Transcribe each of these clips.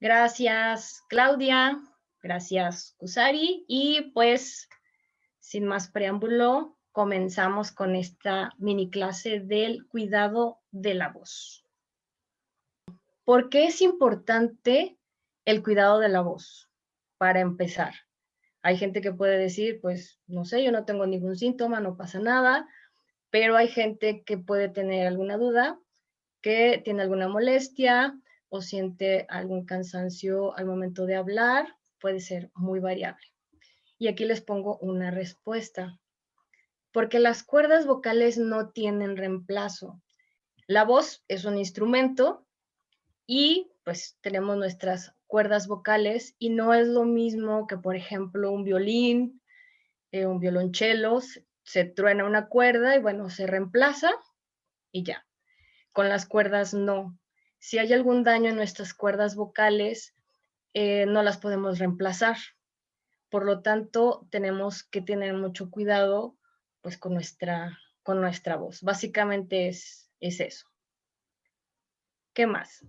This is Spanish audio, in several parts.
Gracias, Claudia. Gracias, Kusari. Y pues, sin más preámbulo, comenzamos con esta mini clase del cuidado de la voz. ¿Por qué es importante el cuidado de la voz? Para empezar, hay gente que puede decir, pues, no sé, yo no tengo ningún síntoma, no pasa nada, pero hay gente que puede tener alguna duda, que tiene alguna molestia o siente algún cansancio al momento de hablar, puede ser muy variable. Y aquí les pongo una respuesta. Porque las cuerdas vocales no tienen reemplazo. La voz es un instrumento y pues tenemos nuestras cuerdas vocales y no es lo mismo que, por ejemplo, un violín, un violonchelo, se truena una cuerda y bueno, se reemplaza y ya. Con las cuerdas no. Si hay algún daño en nuestras cuerdas vocales, no las podemos reemplazar. Por lo tanto, tenemos que tener mucho cuidado pues, con nuestra voz. Básicamente es eso. ¿Qué más?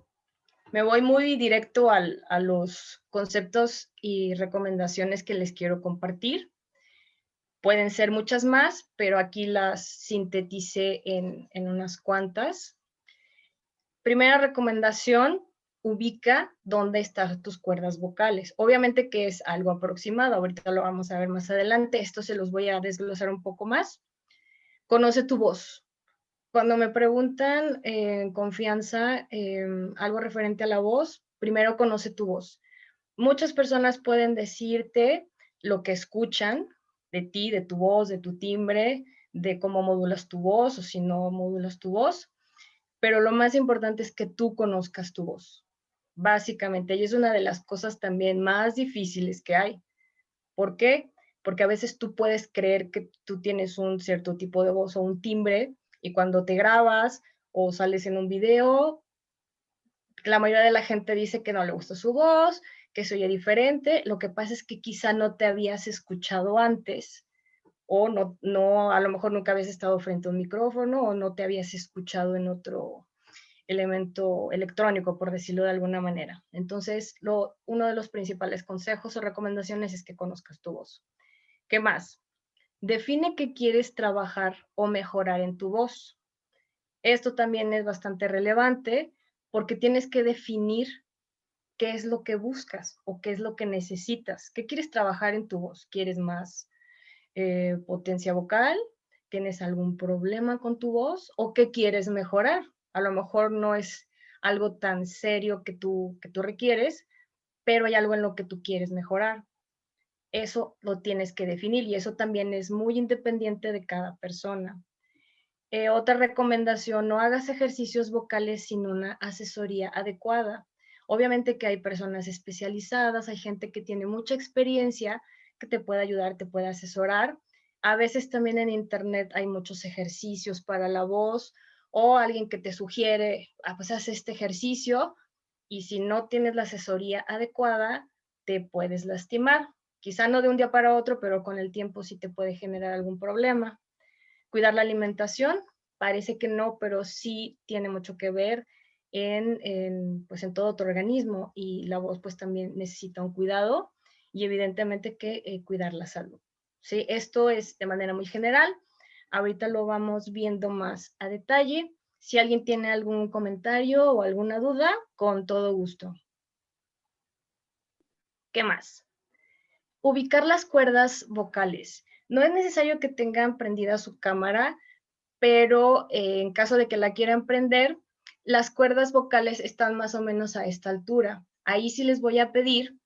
Me voy muy directo a los conceptos y recomendaciones que les quiero compartir. Pueden ser muchas más, pero aquí las sinteticé en unas cuantas. Primera recomendación, ubica dónde están tus cuerdas vocales. Obviamente que es algo aproximado, ahorita lo vamos a ver más adelante, esto se los voy a desglosar un poco más. Conoce tu voz. Cuando me preguntan en confianza algo referente a la voz, primero conoce tu voz. Muchas personas pueden decirte lo que escuchan de ti, de tu voz, de tu timbre, de cómo modulas tu voz o si no modulas tu voz, pero lo más importante es que tú conozcas tu voz, básicamente, y es una de las cosas también más difíciles que hay. ¿Por qué? Porque a veces tú puedes creer que tú tienes un cierto tipo de voz o un timbre, y cuando te grabas o sales en un video, la mayoría de la gente dice que no le gusta su voz, que se oye diferente. Lo que pasa es que quizá no te habías escuchado antes, o no, a lo mejor nunca habías estado frente a un micrófono, o no te habías escuchado en otro elemento electrónico, por decirlo de alguna manera. Entonces, uno de los principales consejos o recomendaciones es que conozcas tu voz. ¿Qué más? Define qué quieres trabajar o mejorar en tu voz. Esto también es bastante relevante porque tienes que definir qué es lo que buscas o qué es lo que necesitas. ¿Qué quieres trabajar en tu voz? ¿Quieres más potencia vocal? ¿Tienes algún problema con tu voz? ¿O qué quieres mejorar? A lo mejor no es algo tan serio que tú requieres, pero hay algo en lo que tú quieres mejorar. Eso lo tienes que definir y eso también es muy independiente de cada persona. Otra recomendación, no hagas ejercicios vocales sin una asesoría adecuada. Obviamente que hay personas especializadas, hay gente que tiene mucha experiencia que te puede ayudar, te puede asesorar. A veces también en internet hay muchos ejercicios para la voz o alguien que te sugiere, pues haz este ejercicio y si no tienes la asesoría adecuada, te puedes lastimar. Quizá no de un día para otro, pero con el tiempo sí te puede generar algún problema. Cuidar la alimentación, parece que no, pero sí tiene mucho que ver pues en todo tu organismo y la voz pues también necesita un cuidado y evidentemente que cuidar la salud. ¿Sí? Esto es de manera muy general. Ahorita lo vamos viendo más a detalle. Si alguien tiene algún comentario o alguna duda, con todo gusto. ¿Qué más? Ubicar las cuerdas vocales. No es necesario que tengan prendida su cámara, pero en caso de que la quieran prender, las cuerdas vocales están más o menos a esta altura. Ahí sí les voy a pedir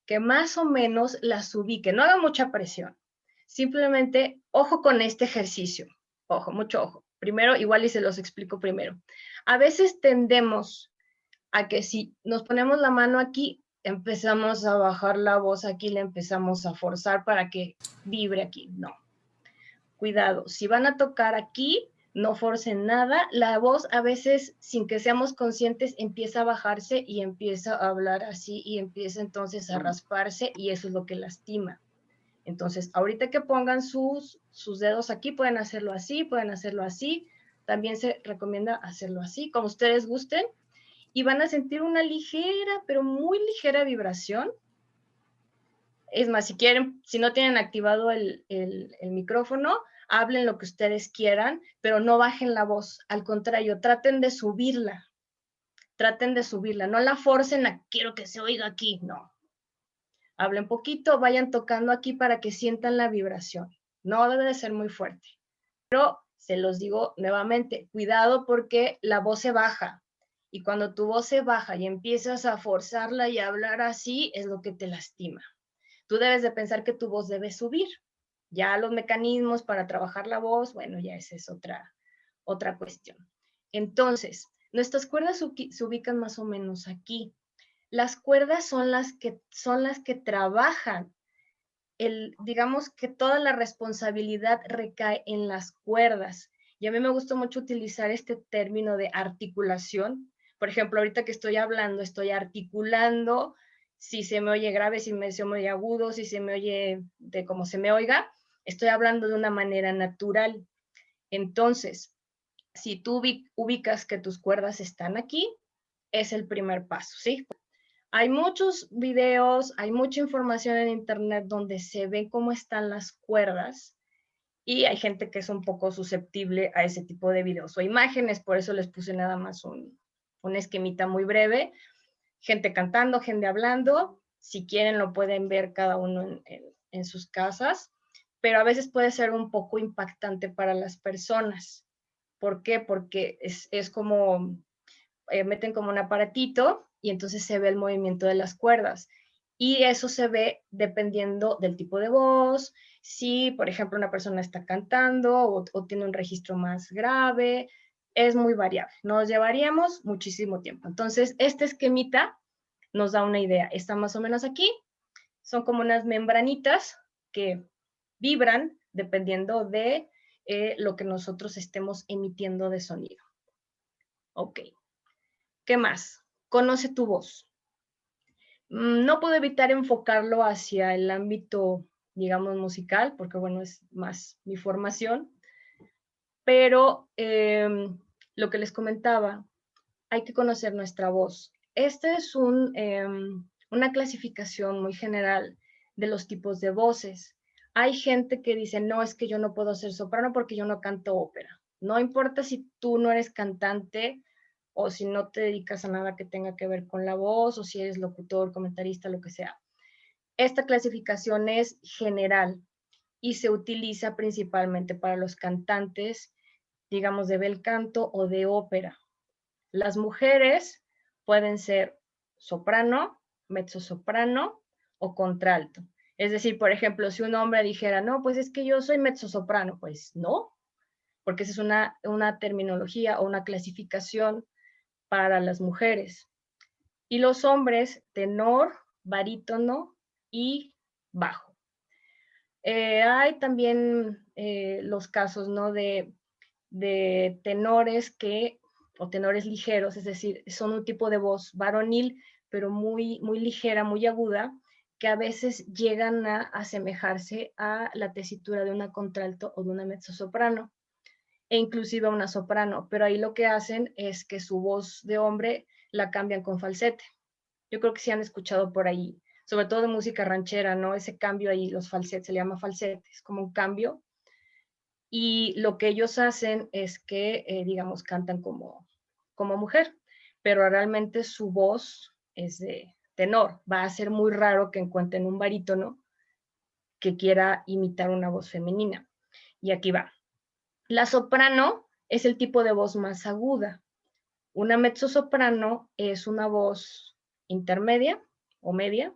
que más o menos las ubiquen, no hagan mucha presión. Simplemente, ojo con este ejercicio. Ojo, mucho ojo. Primero, igual y se los explico primero. A veces tendemos a que si nos ponemos la mano aquí, empezamos a bajar la voz aquí, le empezamos a forzar para que vibre aquí. No, cuidado, si van a tocar aquí, no forcen nada, la voz a veces, sin que seamos conscientes, empieza a bajarse y empieza a hablar así y empieza entonces a rasparse y eso es lo que lastima. Entonces, ahorita que pongan sus dedos aquí, pueden hacerlo así, también se recomienda hacerlo así, como ustedes gusten, y van a sentir una ligera, pero muy ligera vibración. Es más, si quieren, si no tienen activado el micrófono, hablen lo que ustedes quieran, pero no bajen la voz. Al contrario, traten de subirla. Traten de subirla. No la forcen a quiero que se oiga aquí. No. Hablen poquito, vayan tocando aquí para que sientan la vibración. No debe de ser muy fuerte. Pero se los digo nuevamente, cuidado porque la voz se baja. Y cuando tu voz se baja y empiezas a forzarla y a hablar así, es lo que te lastima. Tú debes de pensar que tu voz debe subir. Ya los mecanismos para trabajar la voz, bueno, ya esa es otra cuestión. Entonces, nuestras cuerdas se ubican más o menos aquí. Las cuerdas son las que trabajan. Digamos que toda la responsabilidad recae en las cuerdas. Y a mí me gusta mucho utilizar este término de articulación. Por ejemplo, ahorita que estoy hablando, estoy articulando si se me oye grave, si se me oye agudo, si se me oye de cómo se me oiga, estoy hablando de una manera natural. Entonces, si tú ubicas que tus cuerdas están aquí, es el primer paso, ¿sí? Hay muchos videos, hay mucha información en internet donde se ve cómo están las cuerdas y hay gente que es un poco susceptible a ese tipo de videos o imágenes, por eso les puse nada más un esquemita muy breve. Gente cantando, gente hablando, si quieren lo pueden ver cada uno en sus casas, pero a veces puede ser un poco impactante para las personas. ¿Por qué? Porque es como meten como un aparatito y entonces se ve el movimiento de las cuerdas. Y eso se ve dependiendo del tipo de voz, si por ejemplo una persona está cantando o tiene un registro más grave, es muy variable. Nos llevaríamos muchísimo tiempo. Entonces, este esquemita nos da una idea. Está más o menos aquí. Son como unas membranitas que vibran dependiendo de lo que nosotros estemos emitiendo de sonido. Ok. ¿Qué más? Conoce tu voz. No puedo evitar enfocarlo hacia el ámbito, digamos, musical, porque bueno, es más mi formación, pero lo que les comentaba, hay que conocer nuestra voz. Esta es una clasificación muy general de los tipos de voces. Hay gente que dice, no, es que yo no puedo ser soprano porque yo no canto ópera. No importa si tú no eres cantante o si no te dedicas a nada que tenga que ver con la voz o si eres locutor, comentarista, lo que sea. Esta clasificación es general y se utiliza principalmente para los cantantes, digamos, de bel canto o de ópera. Las mujeres pueden ser soprano, mezzosoprano o contralto. Es decir, por ejemplo, si un hombre dijera, no, pues es que yo soy mezzosoprano, pues no, porque esa es una terminología o una clasificación para las mujeres. Y los hombres, tenor, barítono y bajo. Hay también los casos, ¿no? de tenores o tenores ligeros, es decir, son un tipo de voz varonil, pero muy, muy ligera, muy aguda, que a veces llegan a asemejarse a la tesitura de una contralto o de una mezzosoprano, e inclusive a una soprano, pero ahí lo que hacen es que su voz de hombre la cambian con falsete. Yo creo que sí han escuchado por ahí, sobre todo de música ranchera, ¿no? Ese cambio ahí, los falsetes, se le llama falsete, es como un cambio. Y lo que ellos hacen es que, digamos, cantan como mujer, pero realmente su voz es de tenor. Va a ser muy raro que encuentren un barítono que quiera imitar una voz femenina. Y aquí va. La soprano es el tipo de voz más aguda. Una mezzosoprano es una voz intermedia o media,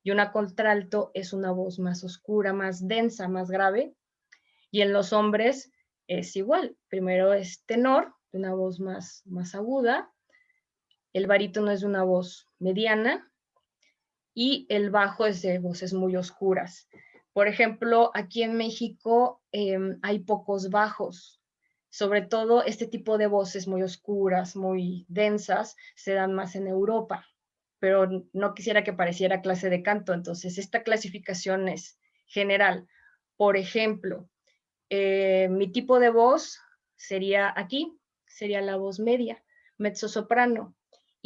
y una contralto es una voz más oscura, más densa, más grave. Y en los hombres es igual. Primero es tenor, una voz más aguda. El barítono es de una voz mediana y el bajo es de voces muy oscuras. Por ejemplo, aquí en México hay pocos bajos. Sobre todo este tipo de voces muy oscuras, muy densas, se dan más en Europa, pero no quisiera que pareciera clase de canto, entonces esta clasificación es general. Por ejemplo, mi tipo de voz sería aquí, sería la voz media, mezzosoprano.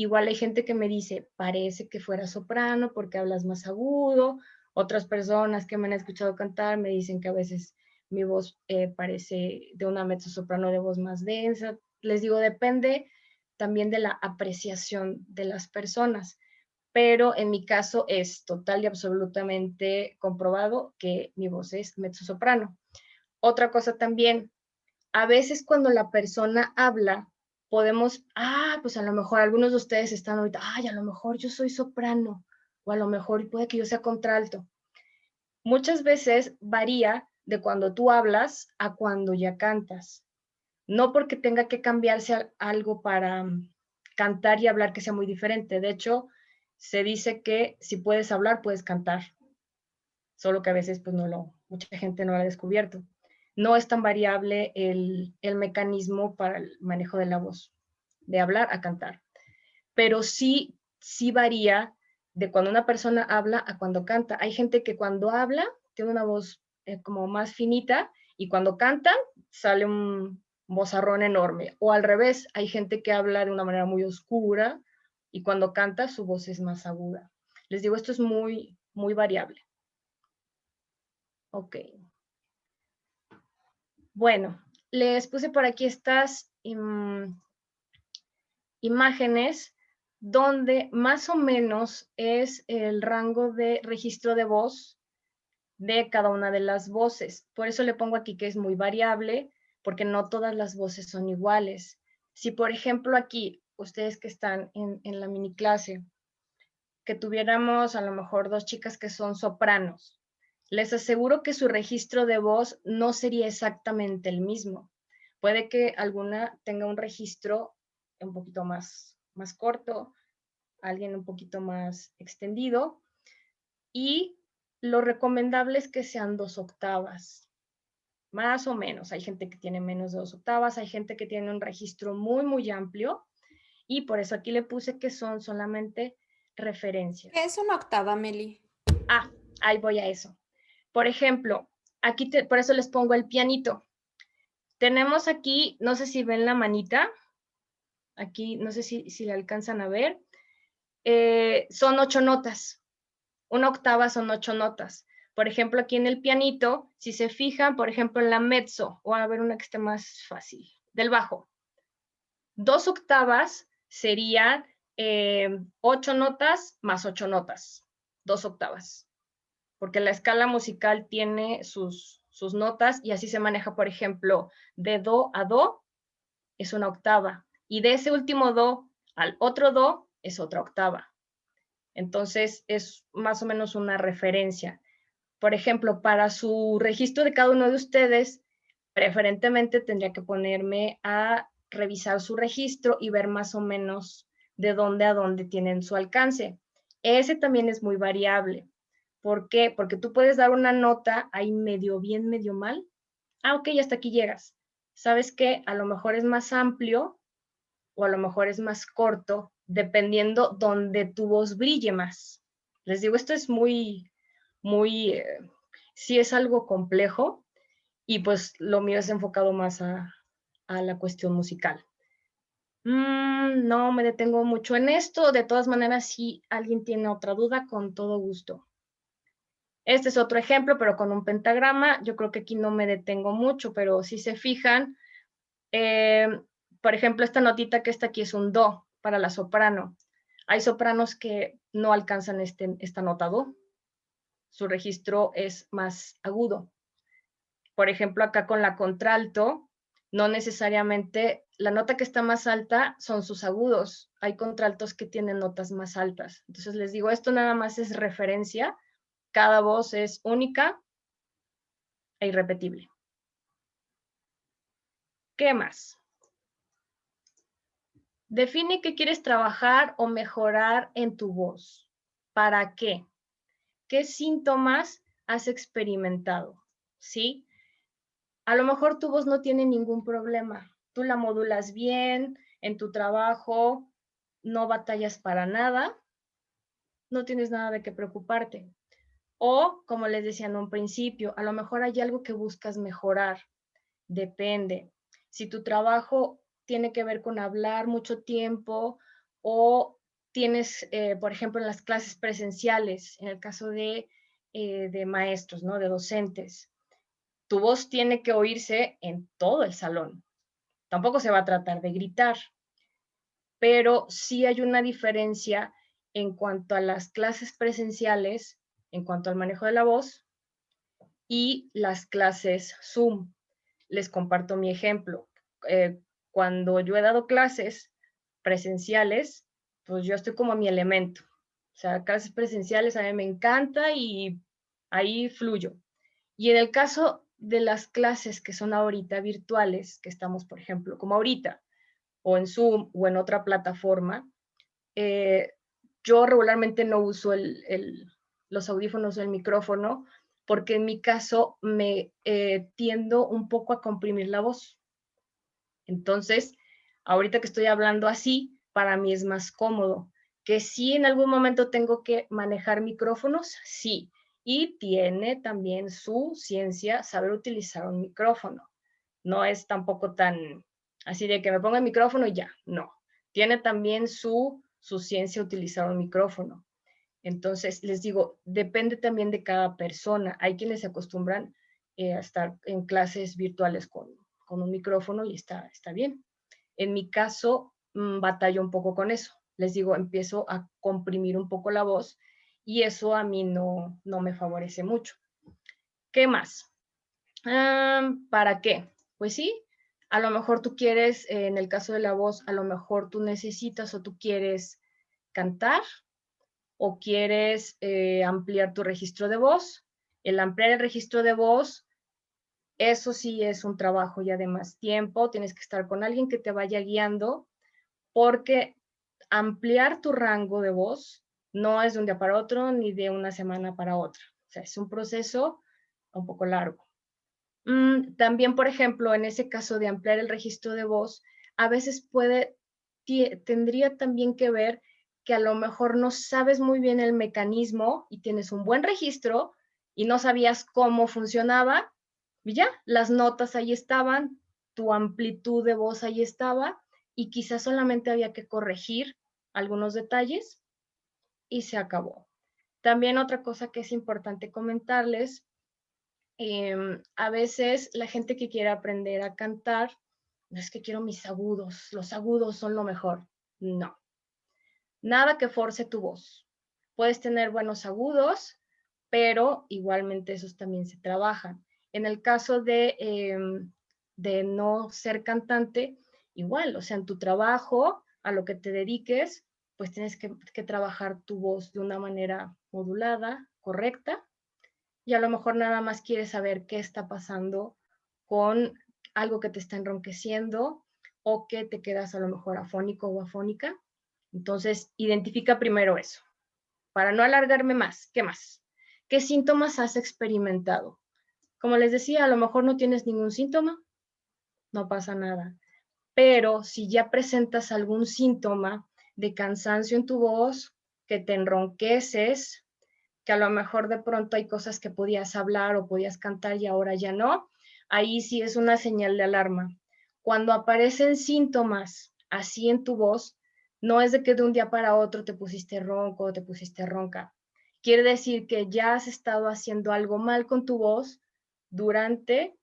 Igual hay gente que me dice, parece que fuera soprano porque hablas más agudo. Otras personas que me han escuchado cantar me dicen que a veces mi voz parece de una mezzosoprano de voz más densa. Les digo, depende también de la apreciación de las personas, pero en mi caso es total y absolutamente comprobado que mi voz es mezzosoprano. Otra cosa también, a veces cuando la persona habla, podemos, pues a lo mejor algunos de ustedes están ahorita, a lo mejor yo soy soprano, o a lo mejor puede que yo sea contralto. Muchas veces varía de cuando tú hablas a cuando ya cantas. No porque tenga que cambiarse algo para cantar y hablar que sea muy diferente. De hecho, se dice que si puedes hablar, puedes cantar. Solo que a veces pues mucha gente no lo ha descubierto. No es tan variable el mecanismo para el manejo de la voz, de hablar a cantar. Pero sí varía de cuando una persona habla a cuando canta. Hay gente que cuando habla tiene una voz como más finita y cuando canta sale un vozarrón enorme. O al revés, hay gente que habla de una manera muy oscura y cuando canta su voz es más aguda. Les digo, esto es muy, muy variable. Ok. Bueno, les puse por aquí estas imágenes donde más o menos es el rango de registro de voz de cada una de las voces. Por eso le pongo aquí que es muy variable, porque no todas las voces son iguales. Si, por ejemplo, aquí, ustedes que están en la mini clase, que tuviéramos a lo mejor 2 chicas que son sopranos, les aseguro que su registro de voz no sería exactamente el mismo. Puede que alguna tenga un registro un poquito más corto, alguien un poquito más extendido, y lo recomendable es que sean 2 octavas, más o menos. Hay gente que tiene menos de 2 octavas, hay gente que tiene un registro muy, muy amplio, y por eso aquí le puse que son solamente referencias. ¿Qué es una octava, Meli? Ahí voy a eso. Por ejemplo, aquí por eso les pongo el pianito. Tenemos aquí, no sé si ven la manita, aquí no sé si le alcanzan a ver, son 8 notas. Una octava son 8 notas. Por ejemplo, aquí en el pianito, si se fijan, por ejemplo, en la mezzo, o a ver una que esté más fácil, del bajo. 2 octavas serían 8 notas más 8 notas, 2 octavas. Porque la escala musical tiene sus notas y así se maneja, por ejemplo, de do a do es una octava y de ese último do al otro do es otra octava. Entonces es más o menos una referencia. Por ejemplo, para su registro de cada uno de ustedes, preferentemente tendría que ponerme a revisar su registro y ver más o menos de dónde a dónde tienen su alcance. Ese también es muy variable. ¿Por qué? Porque tú puedes dar una nota ahí medio bien, medio mal. Ok, hasta aquí llegas. ¿Sabes qué? A lo mejor es más amplio o a lo mejor es más corto, dependiendo donde tu voz brille más. Les digo, esto es muy, muy, sí es algo complejo y pues lo mío es enfocado más a la cuestión musical. No me detengo mucho en esto, de todas maneras, si alguien tiene otra duda, con todo gusto. Este es otro ejemplo, pero con un pentagrama. Yo creo que aquí no me detengo mucho, pero si se fijan, por ejemplo, esta notita que está aquí es un do para la soprano. Hay sopranos que no alcanzan esta nota do. Su registro es más agudo. Por ejemplo, acá con la contralto, no necesariamente la nota que está más alta son sus agudos. Hay contraltos que tienen notas más altas. Entonces les digo, esto nada más es referencia. Cada voz es única e irrepetible. ¿Qué más? Define qué quieres trabajar o mejorar en tu voz. ¿Para qué? ¿Qué síntomas has experimentado? ¿Sí? A lo mejor tu voz no tiene ningún problema. Tú la modulas bien, en tu trabajo, no batallas para nada, no tienes nada de qué preocuparte. O, como les decía en un principio, a lo mejor hay algo que buscas mejorar. Depende. Si tu trabajo tiene que ver con hablar mucho tiempo o tienes, por ejemplo, en las clases presenciales, en el caso de maestros, ¿no? De docentes, tu voz tiene que oírse en todo el salón. Tampoco se va a tratar de gritar, pero sí hay una diferencia en cuanto a las clases presenciales, en cuanto al manejo de la voz y las clases Zoom. Les comparto mi ejemplo. Cuando yo he dado clases presenciales, pues yo estoy como a mi elemento. O sea, clases presenciales a mí me encanta y ahí fluyo. Y en el caso de las clases que son ahorita virtuales, que estamos, por ejemplo, como ahorita, o en Zoom o en otra plataforma, eh, yo regularmente no uso los audífonos o el micrófono porque en mi caso me tiendo un poco a comprimir la voz. Entonces, ahorita que estoy hablando así, para mí es más cómodo. Que sí, en algún momento tengo que manejar micrófonos, sí. Y tiene también su ciencia saber utilizar un micrófono. No es tampoco tan así de que me ponga el micrófono y ya, no. Tiene también su ciencia utilizar un micrófono. Entonces, les digo, depende también de cada persona. Hay quienes se acostumbran a estar en clases virtuales con un micrófono y está bien. En mi caso, batallo un poco con eso. Les digo, empiezo a comprimir un poco la voz y eso a mí no me favorece mucho. ¿Qué más? ¿Para qué? Pues sí, a lo mejor tú quieres, en el caso de la voz, a lo mejor tú necesitas o tú quieres cantar o quieres ampliar tu registro de voz. El ampliar el registro de voz, eso sí es un trabajo ya de más tiempo, tienes que estar con alguien que te vaya guiando, porque ampliar tu rango de voz no es de un día para otro ni de una semana para otra. O sea, es un proceso un poco largo. También, por ejemplo, en ese caso de ampliar el registro de voz, a veces tendría también que ver que a lo mejor no sabes muy bien el mecanismo y tienes un buen registro y no sabías cómo funcionaba, y ya, las notas ahí estaban, tu amplitud de voz ahí estaba, y quizás solamente había que corregir algunos detalles y se acabó. También otra cosa que es importante comentarles, a veces la gente que quiere aprender a cantar, no es que quiero mis agudos, los agudos son lo mejor. No, nada que force tu voz. Puedes tener buenos agudos, pero igualmente esos también se trabajan. En el caso de no ser cantante, igual, o sea, en tu trabajo, a lo que te dediques, pues tienes que trabajar tu voz de una manera modulada, correcta, y a lo mejor nada más quieres saber qué está pasando con algo que te está enronqueciendo o que te quedas a lo mejor afónico o afónica. Entonces, identifica primero eso. Para no alargarme más, ¿qué más? ¿Qué síntomas has experimentado? Como les decía, a lo mejor no tienes ningún síntoma, no pasa nada. Pero si ya presentas algún síntoma de cansancio en tu voz, que te enronqueces, que a lo mejor de pronto hay cosas que podías hablar o podías cantar y ahora ya no, ahí sí es una señal de alarma. Cuando aparecen síntomas así en tu voz, no es de que de un día para otro te pusiste ronco o te pusiste ronca. Quiere decir que ya has estado haciendo algo mal con tu voz durante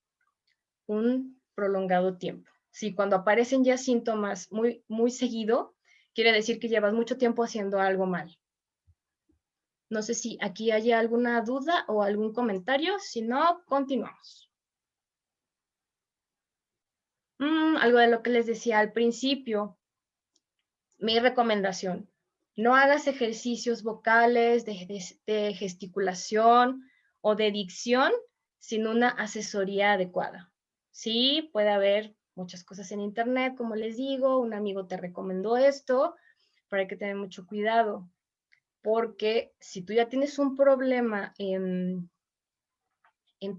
un prolongado tiempo. Si cuando aparecen ya síntomas muy seguido, quiere decir que llevas mucho tiempo haciendo algo mal. No sé si aquí hay alguna duda o algún comentario. Si no, continuamos. Algo de lo que les decía al principio, mi recomendación, no hagas ejercicios vocales de gesticulación o de dicción sin una asesoría adecuada. Sí, puede haber muchas cosas en internet, como les digo, un amigo te recomendó esto, pero hay que tener mucho cuidado, porque si tú ya tienes un problema en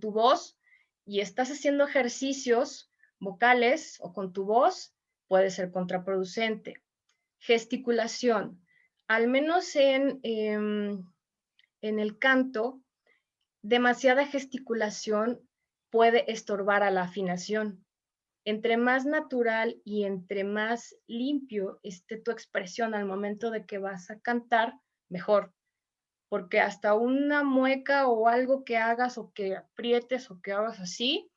tu voz y estás haciendo ejercicios vocales o con tu voz, puede ser contraproducente. Gesticulación, al menos en el canto, demasiada gesticulación puede estorbar a la afinación. entre más natural y entre más limpio esté tu expresión al momento de que vas a cantar, mejor. Porque hasta una mueca o algo que hagas o que aprietes o que hagas así,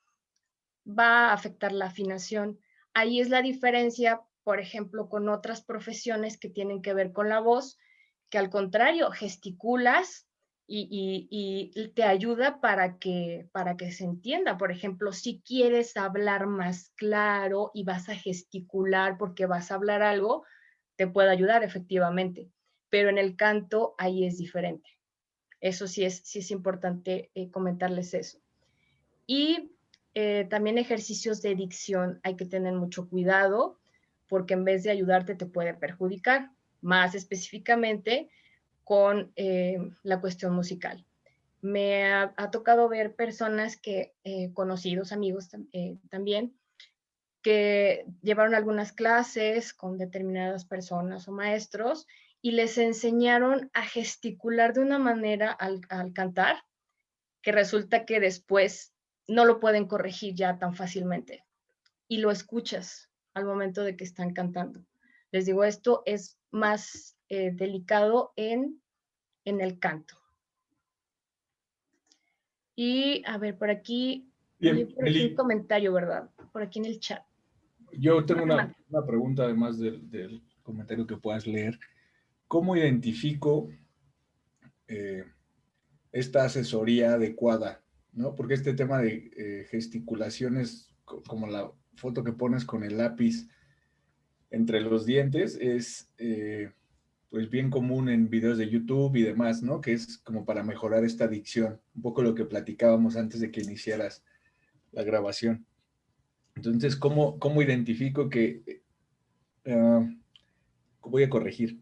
va a afectar la afinación. Ahí es la diferencia, por ejemplo, con otras profesiones que tienen que ver con la voz, que al contrario, gesticulas y te ayuda para que se entienda. Por ejemplo, si quieres hablar más claro y vas a gesticular porque vas a hablar algo, te puede ayudar efectivamente. Pero en el canto ahí es diferente. Eso sí es importante comentarles eso. Y también ejercicios de dicción, hay que tener mucho cuidado porque en vez de ayudarte te puede perjudicar, más específicamente con la cuestión musical. Me ha tocado ver personas que, conocidos, amigos también, que llevaron algunas clases con determinadas personas o maestros y les enseñaron a gesticular de una manera al cantar que resulta que después no lo pueden corregir ya tan fácilmente y lo escuchas al momento de que están cantando. Les digo, esto es más delicado en el canto. Y a ver, por aquí hay Bien, por aquí un Meli, comentario, ¿verdad? Por aquí en el chat. yo tengo Mande, mande. una pregunta además del comentario que puedas leer. ¿Cómo identifico eh, esta asesoría adecuada? ¿No? Porque este tema de gesticulaciones, como la foto que pones con el lápiz entre los dientes, es pues bien común en videos de YouTube y demás, ¿no? Que es como para mejorar esta dicción, un poco lo que platicábamos antes de que iniciaras la grabación. Entonces, ¿cómo identifico que voy a corregir?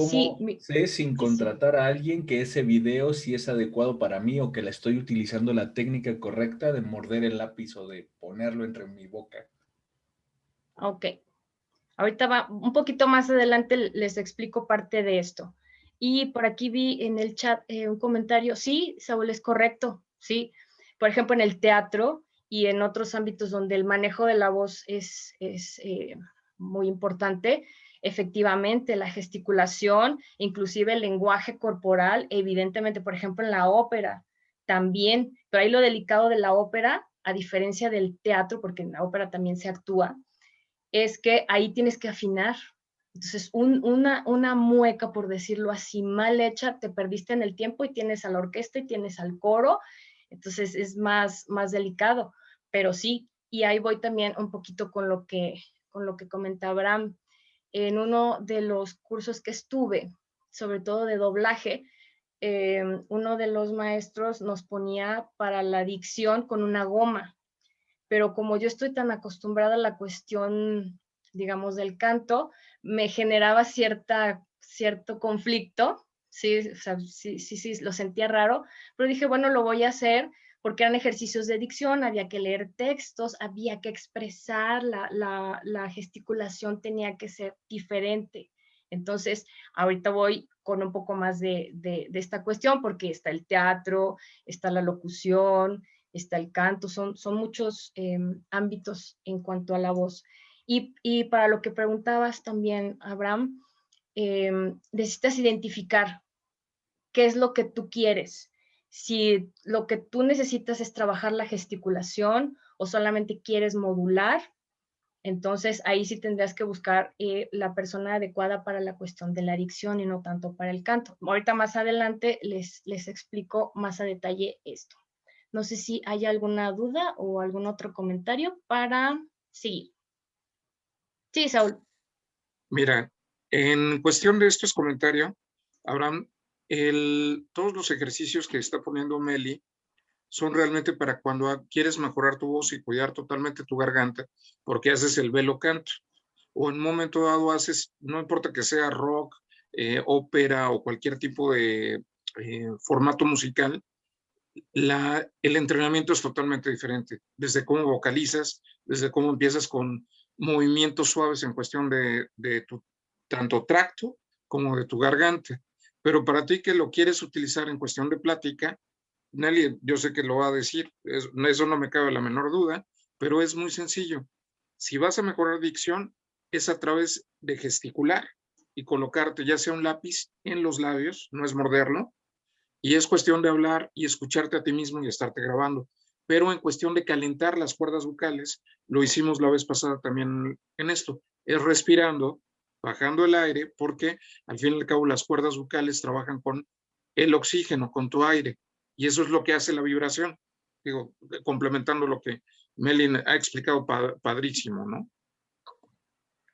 Sí, ¿Cómo sé sin sí, sí. contratar a alguien que ese video sí es adecuado para mí o que la estoy utilizando la técnica correcta de morder el lápiz o de ponerlo entre mi boca? Ok. Ahorita va, un poquito más adelante les explico parte de esto. Y por aquí vi en el chat un comentario, sí, Saúl, es correcto, sí. Por ejemplo, en el teatro y en otros ámbitos donde el manejo de la voz es muy importante, efectivamente, la gesticulación, inclusive el lenguaje corporal, evidentemente, por ejemplo, en la ópera también, pero ahí lo delicado de la ópera, a diferencia del teatro, porque en la ópera también se actúa, es que ahí tienes que afinar. Entonces, una mueca, por decirlo así, mal hecha, te perdiste en el tiempo y tienes a la orquesta y tienes al coro, entonces es más delicado, pero sí, y ahí voy también un poquito con lo que comenta Abraham. En uno de los cursos que estuve, sobre todo de doblaje, uno de los maestros nos ponía para la dicción con una goma, pero como yo estoy tan acostumbrada a la cuestión, digamos, del canto, me generaba cierto conflicto, sí, o sea, sí, lo sentía raro, pero dije, bueno, lo voy a hacer porque eran ejercicios de dicción, había que leer textos, había que expresar, la gesticulación tenía que ser diferente. Entonces, ahorita voy con un poco más de esta cuestión porque está el teatro, está la locución, está el canto, son muchos ámbitos en cuanto a la voz. Y para lo que preguntabas también, Abraham, necesitas identificar qué es lo que tú quieres. Si lo que tú necesitas es trabajar la gesticulación o solamente quieres modular, entonces ahí sí tendrás que buscar la persona adecuada para la cuestión de la dicción y no tanto para el canto. Ahorita más adelante les explico más a detalle esto. No sé si hay alguna duda o algún otro comentario para seguir. Sí, Saúl. Mira, en cuestión de estos comentarios, Abraham, todos los ejercicios que está poniendo Meli son realmente para cuando quieres mejorar tu voz y cuidar totalmente tu garganta, porque haces el velo canto. O en un momento dado haces, no importa que sea rock, ópera o cualquier tipo de formato musical, el entrenamiento es totalmente diferente. Desde cómo vocalizas, desde cómo empiezas con movimientos suaves en cuestión de tu tanto tracto como de tu garganta. Pero para ti que lo quieres utilizar en cuestión de plática, Nelly, yo sé que lo va a decir, eso no me cabe la menor duda, pero es muy sencillo. Si vas a mejorar dicción, es a través de gesticular y colocarte ya sea un lápiz en los labios, no es morderlo, y es cuestión de hablar y escucharte a ti mismo y estarte grabando. Pero en cuestión de calentar las cuerdas vocales, lo hicimos la vez pasada también en esto, es respirando, bajando el aire, porque al fin y al cabo las cuerdas vocales trabajan con el oxígeno, con tu aire, y eso es lo que hace la vibración. Digo, complementando lo que Melin ha explicado padrísimo, ¿no?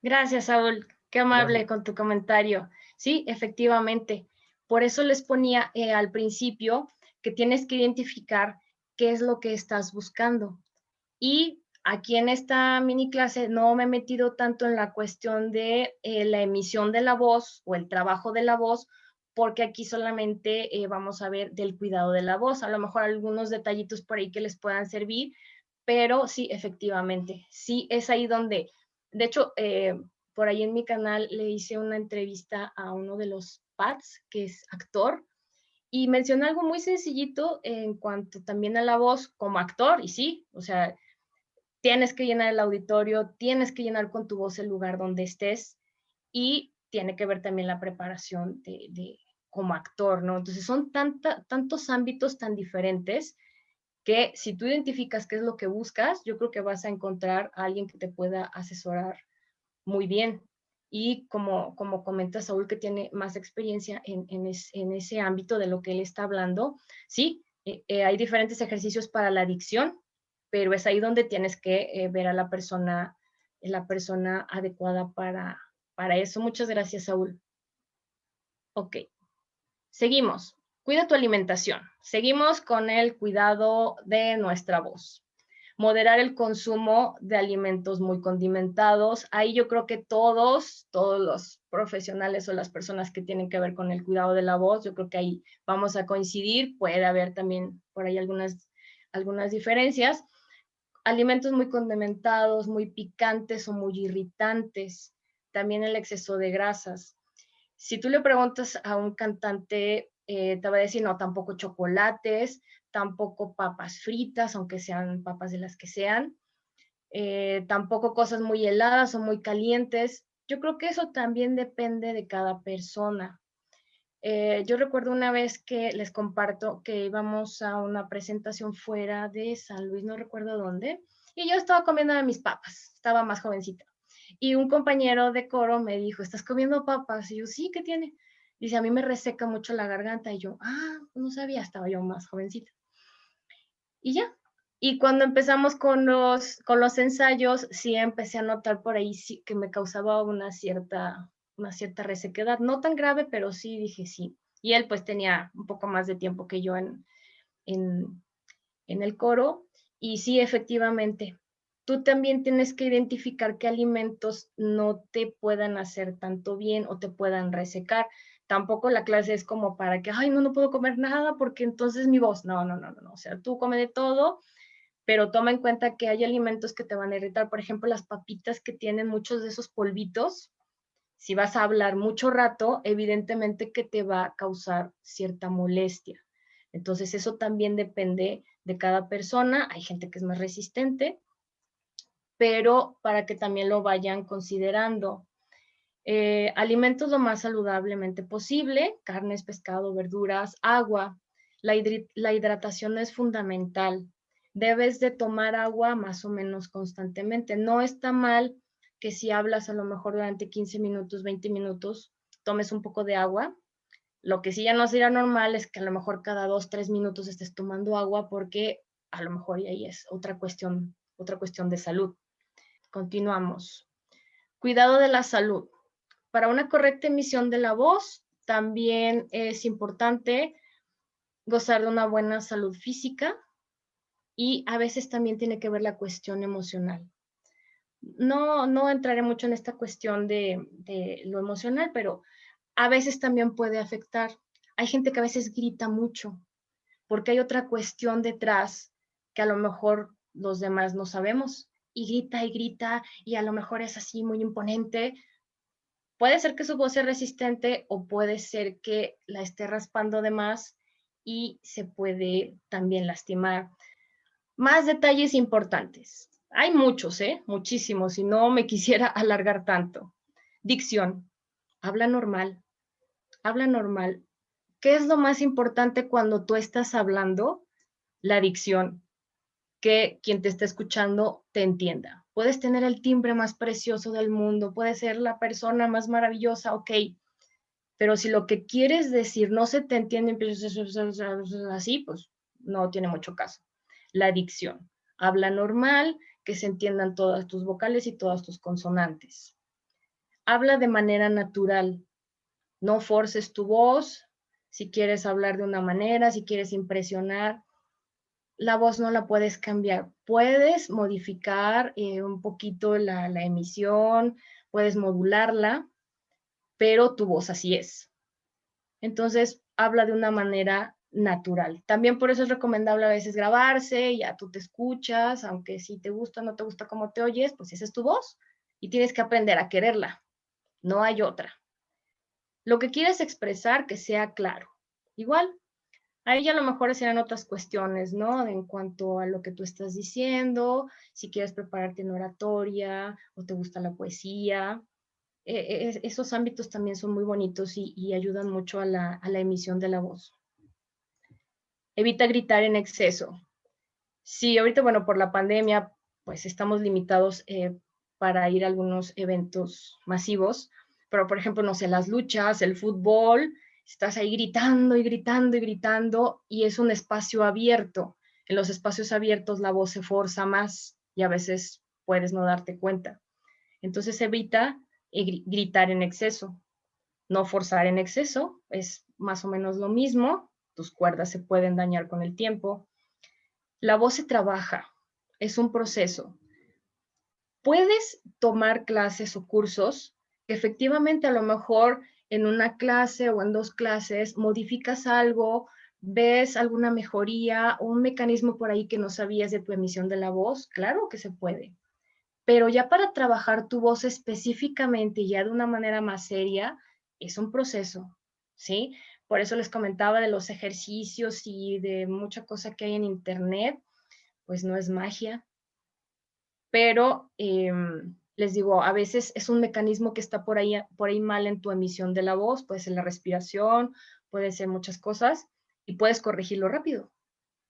Gracias, Saúl. Qué amable Gracias. con tu comentario. Sí, efectivamente. Por eso les ponía al principio que tienes que identificar qué es lo que estás buscando. Y aquí en esta mini clase no me he metido tanto en la cuestión de la emisión de la voz o el trabajo de la voz, porque aquí solamente vamos a ver del cuidado de la voz. A lo mejor algunos detallitos por ahí que les puedan servir, pero sí, efectivamente, sí es ahí donde, de hecho, por ahí en mi canal le hice una entrevista a uno de los Pats, que es actor, y mencionó algo muy sencillito en cuanto también a la voz como actor, y sí, o sea, tienes que llenar el auditorio, tienes que llenar con tu voz el lugar donde estés, y tiene que ver también la preparación de como actor, ¿no? Entonces son tantos ámbitos tan diferentes que si tú identificas qué es lo que buscas, yo creo que vas a encontrar a alguien que te pueda asesorar muy bien. Y como comenta Saúl, que tiene más experiencia en ese ámbito de lo que él está hablando, sí, hay diferentes ejercicios para la adicción, pero es ahí donde tienes que ver a la persona adecuada para eso. Muchas gracias, Saúl. Ok, seguimos. Cuida tu alimentación. Seguimos con el cuidado de nuestra voz. Moderar el consumo de alimentos muy condimentados. Ahí yo creo que todos los profesionales o las personas que tienen que ver con el cuidado de la voz, yo creo que ahí vamos a coincidir. Puede haber también por ahí algunas diferencias. Alimentos muy condimentados, muy picantes o muy irritantes. También el exceso de grasas. Si tú le preguntas a un cantante, te va a decir, no, tampoco chocolates, tampoco papas fritas, aunque sean papas de las que sean, tampoco cosas muy heladas o muy calientes. Yo creo que eso también depende de cada persona. Yo recuerdo una vez que les comparto que íbamos a una presentación fuera de San Luis, no recuerdo dónde, y yo estaba comiendo de mis papas, estaba más jovencita. Y un compañero de coro me dijo, ¿estás comiendo papas? Y yo, sí, ¿qué tiene? Dice, a mí me reseca mucho la garganta. Y yo, no sabía, estaba yo más jovencita. Y ya. Y cuando empezamos con los ensayos, sí empecé a notar por ahí sí, que me causaba una cierta resequedad. No tan grave, pero sí dije sí. Y él pues tenía un poco más de tiempo que yo en el coro. Y sí, efectivamente, tú también tienes que identificar qué alimentos no te puedan hacer tanto bien o te puedan resecar. Tampoco la clase es como para que, ay, no puedo comer nada porque entonces mi voz. No. O sea, tú come de todo, pero toma en cuenta que hay alimentos que te van a irritar. Por ejemplo, las papitas que tienen muchos de esos polvitos. Si vas a hablar mucho rato, evidentemente que te va a causar cierta molestia. Entonces, eso también depende de cada persona. Hay gente que es más resistente, pero para que también lo vayan considerando. Alimentos lo más saludablemente posible, carnes, pescado, verduras, agua. La hidratación es fundamental. Debes de tomar agua más o menos constantemente. No está mal que si hablas a lo mejor durante 15 minutos, 20 minutos, tomes un poco de agua. Lo que sí ya no sería normal es que a lo mejor cada 2, 3 minutos estés tomando agua porque a lo mejor y ahí es otra cuestión de salud. Continuamos. Cuidado de la salud. Para una correcta emisión de la voz, también es importante gozar de una buena salud física y a veces también tiene que ver la cuestión emocional. No entraré mucho en esta cuestión de lo emocional, pero a veces también puede afectar. Hay gente que a veces grita mucho porque hay otra cuestión detrás que a lo mejor los demás no sabemos y grita y a lo mejor es así muy imponente. Puede ser que su voz sea resistente o puede ser que la esté raspando de más y se puede también lastimar. Más detalles importantes. Hay muchos, muchísimos, y no me quisiera alargar tanto. Dicción, habla normal, habla normal. ¿Qué es lo más importante cuando tú estás hablando? La dicción, que quien te está escuchando te entienda. Puedes tener el timbre más precioso del mundo, puedes ser la persona más maravillosa, ok, pero si lo que quieres decir no se te entiende, empiezas así, pues no tiene mucho caso. La dicción, habla normal, que se entiendan todas tus vocales y todas tus consonantes. Habla de manera natural, no forces tu voz, si quieres hablar de una manera, si quieres impresionar, la voz no la puedes cambiar. Puedes modificar un poquito la emisión, puedes modularla, pero tu voz así es. Entonces, habla de una manera natural. También por eso es recomendable a veces grabarse, ya tú te escuchas, aunque si te gusta o no te gusta cómo te oyes, pues esa es tu voz y tienes que aprender a quererla. No hay otra. Lo que quieres expresar, que sea claro. Igual, ahí ya a lo mejor serán otras cuestiones, ¿no? En cuanto a lo que tú estás diciendo, si quieres prepararte en oratoria o te gusta la poesía. Esos ámbitos también son muy bonitos y ayudan mucho a la emisión de la voz. Evita gritar en exceso. Sí, ahorita, bueno, por la pandemia, pues estamos limitados para ir a algunos eventos masivos, pero por ejemplo, no sé, las luchas, el fútbol, estás ahí gritando y gritando y gritando y es un espacio abierto. En los espacios abiertos la voz se forza más y a veces puedes no darte cuenta. Entonces evita gritar en exceso, no forzar en exceso, es más o menos lo mismo, tus cuerdas se pueden dañar con el tiempo. La voz se trabaja, es un proceso. Puedes tomar clases o cursos, efectivamente a lo mejor en una clase o en 2 clases modificas algo, ves alguna mejoría o un mecanismo por ahí que no sabías de tu emisión de la voz, claro que se puede. Pero ya para trabajar tu voz específicamente, ya de una manera más seria, es un proceso, ¿sí? Por eso les comentaba de los ejercicios y de mucha cosa que hay en internet, pues no es magia, pero les digo, a veces es un mecanismo que está por ahí mal en tu emisión de la voz, puede ser la respiración, puede ser muchas cosas, y puedes corregirlo rápido.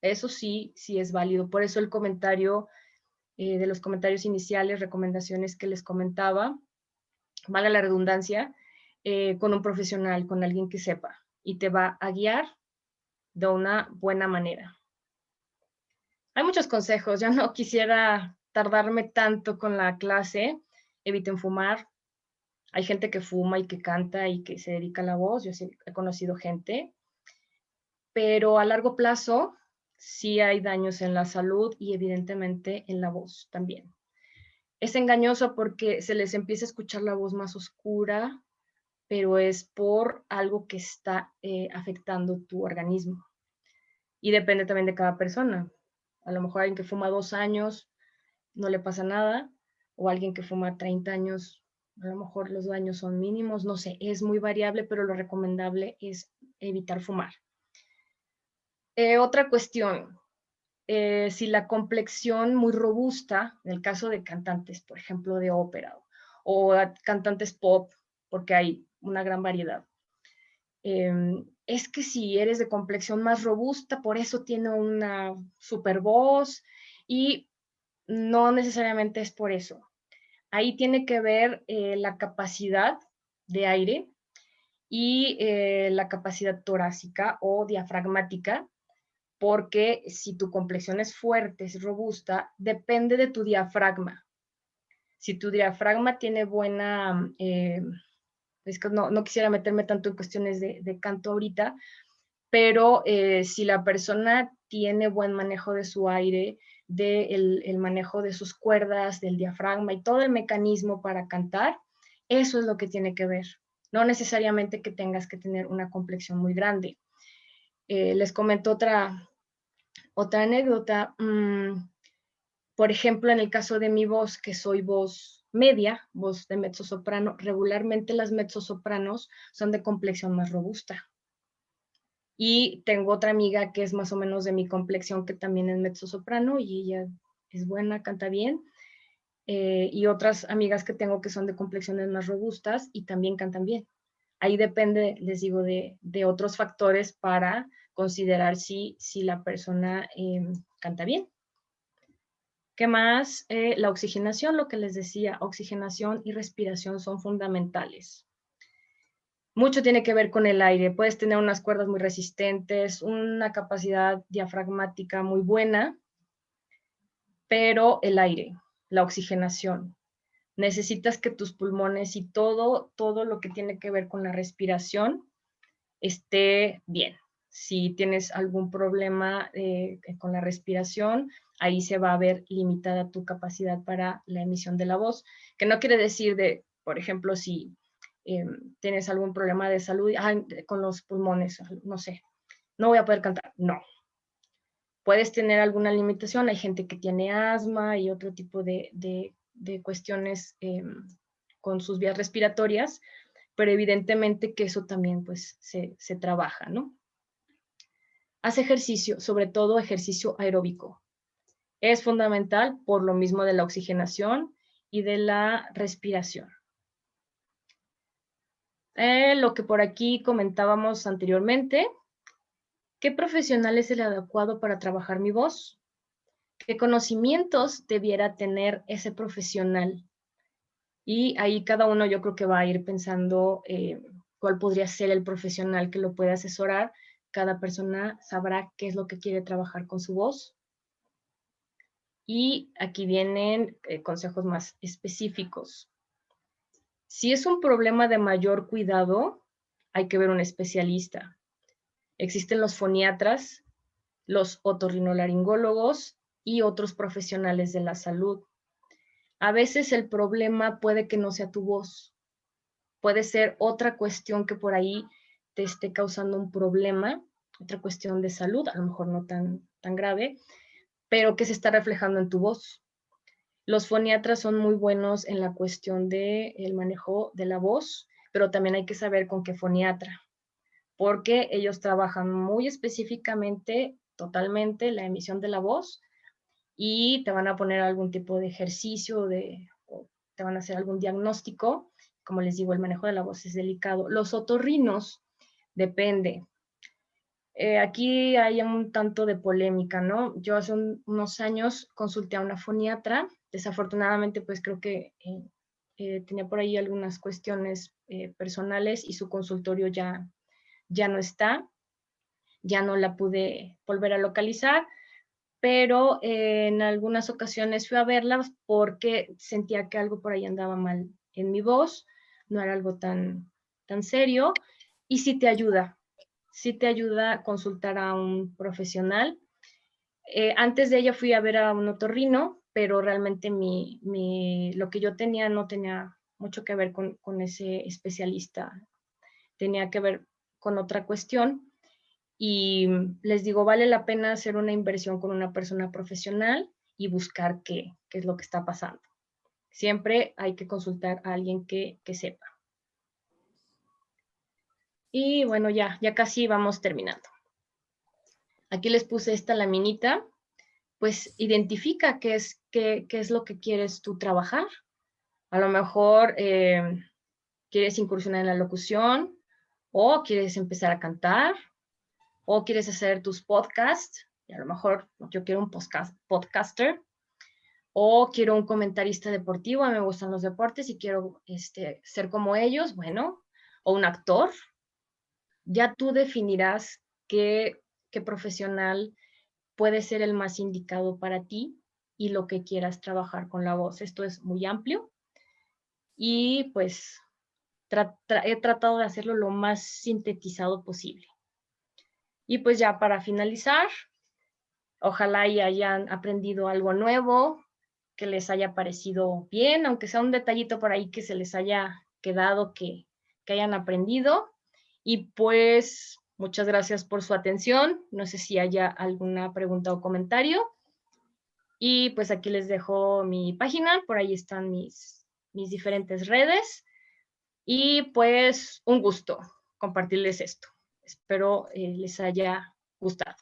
Eso sí, sí es válido. Por eso el comentario de los comentarios iniciales, recomendaciones que les comentaba, valga la redundancia, con un profesional, con alguien que sepa, y te va a guiar de una buena manera. Hay muchos consejos, ya no quisiera tardarme tanto con la clase. Eviten fumar. Hay gente que fuma y que canta y que se dedica a la voz, yo sí he conocido gente, pero a largo plazo sí hay daños en la salud y evidentemente en la voz también. Es engañoso porque se les empieza a escuchar la voz más oscura, pero es por algo que está afectando tu organismo. Y depende también de cada persona. A lo mejor alguien que fuma 2 años no le pasa nada, o alguien que fuma 30 años, a lo mejor los daños son mínimos, no sé, es muy variable, pero lo recomendable es evitar fumar. Otra cuestión, si la complexión muy robusta, en el caso de cantantes, por ejemplo, de ópera o cantantes pop, porque hay una gran variedad, es que si eres de complexión más robusta, por eso tiene una super voz y no necesariamente es por eso. Ahí tiene que ver la capacidad de aire y la capacidad torácica o diafragmática, porque si tu complexión es fuerte, es robusta, depende de tu diafragma. Si tu diafragma tiene buena, es que no quisiera meterme tanto en cuestiones de canto ahorita, pero si la persona tiene buen manejo de su aire, el manejo de sus cuerdas, del diafragma y todo el mecanismo para cantar, eso es lo que tiene que ver. No necesariamente que tengas que tener una complexión muy grande. Les comento otra anécdota. Por ejemplo, en el caso de mi voz, que soy voz media, voz de mezzosoprano, regularmente las mezzosopranos son de complexión más robusta. Y tengo otra amiga que es más o menos de mi complexión, que también es mezzosoprano y ella es buena, canta bien. y otras amigas que tengo que son de complexiones más robustas y también cantan bien. Ahí depende, les digo, de otros factores para considerar si la persona canta bien. ¿Qué más? La oxigenación, lo que les decía, oxigenación y respiración son fundamentales. Mucho tiene que ver con el aire. Puedes tener unas cuerdas muy resistentes, una capacidad diafragmática muy buena, pero el aire, la oxigenación. Necesitas que tus pulmones y todo lo que tiene que ver con la respiración esté bien. Si tienes algún problema con la respiración, ahí se va a ver limitada tu capacidad para la emisión de la voz, que no quiere decir por ejemplo, si tienes algún problema de salud con los pulmones, no sé, no voy a poder cantar. No. Puedes tener alguna limitación, hay gente que tiene asma y otro tipo de cuestiones con sus vías respiratorias, pero evidentemente que eso también pues se trabaja, ¿no? Haz ejercicio, sobre todo ejercicio aeróbico. Es fundamental por lo mismo de la oxigenación y de la respiración. Lo que por aquí comentábamos anteriormente, ¿qué profesional es el adecuado para trabajar mi voz? ¿Qué conocimientos debiera tener ese profesional? Y ahí cada uno yo creo que va a ir pensando cuál podría ser el profesional que lo puede asesorar. Cada persona sabrá qué es lo que quiere trabajar con su voz. Y aquí vienen consejos más específicos. Si es un problema de mayor cuidado, hay que ver un especialista. Existen los foniatras, los otorrinolaringólogos y otros profesionales de la salud. A veces el problema puede que no sea tu voz, puede ser otra cuestión que por ahí te esté causando un problema, otra cuestión de salud, a lo mejor no tan grave, pero que se está reflejando en tu voz. Los foniatras son muy buenos en la cuestión del manejo de la voz, pero también hay que saber con qué foniatra, porque ellos trabajan muy específicamente, totalmente, la emisión de la voz y te van a poner algún tipo de ejercicio, o te van a hacer algún diagnóstico. Como les digo, el manejo de la voz es delicado. Los otorrinos, depende. Aquí hay un tanto de polémica, ¿no? Yo hace unos años consulté a una foniatra. Desafortunadamente, pues creo que tenía por ahí algunas cuestiones personales y su consultorio ya no está. Ya no la pude volver a localizar, pero en algunas ocasiones fui a verla porque sentía que algo por ahí andaba mal en mi voz, no era algo tan serio, y sí te ayuda a consultar a un profesional. Antes de ella fui a ver a un otorrino, pero realmente lo que yo tenía no tenía mucho que ver con ese especialista, tenía que ver con otra cuestión. Y les digo, vale la pena hacer una inversión con una persona profesional y buscar qué es lo que está pasando. Siempre hay que consultar a alguien que sepa. Y bueno, ya casi vamos terminando. Aquí les puse esta laminita. Pues identifica qué es lo que quieres tú trabajar. A lo mejor quieres incursionar en la locución o quieres empezar a cantar o quieres hacer tus podcasts, y a lo mejor yo quiero un podcaster, o quiero un comentarista deportivo, a mí me gustan los deportes y quiero ser como ellos, bueno, o un actor. Ya tú definirás qué profesional puede ser el más indicado para ti y lo que quieras trabajar con la voz. Esto es muy amplio y pues he tratado de hacerlo lo más sintetizado posible. Y pues ya para finalizar, ojalá y hayan aprendido algo nuevo, que les haya parecido bien, aunque sea un detallito por ahí que se les haya quedado, que hayan aprendido. Y pues muchas gracias por su atención. No sé si haya alguna pregunta o comentario. Y pues aquí les dejo mi página, por ahí están mis diferentes redes. Y pues un gusto compartirles esto. Espero les haya gustado.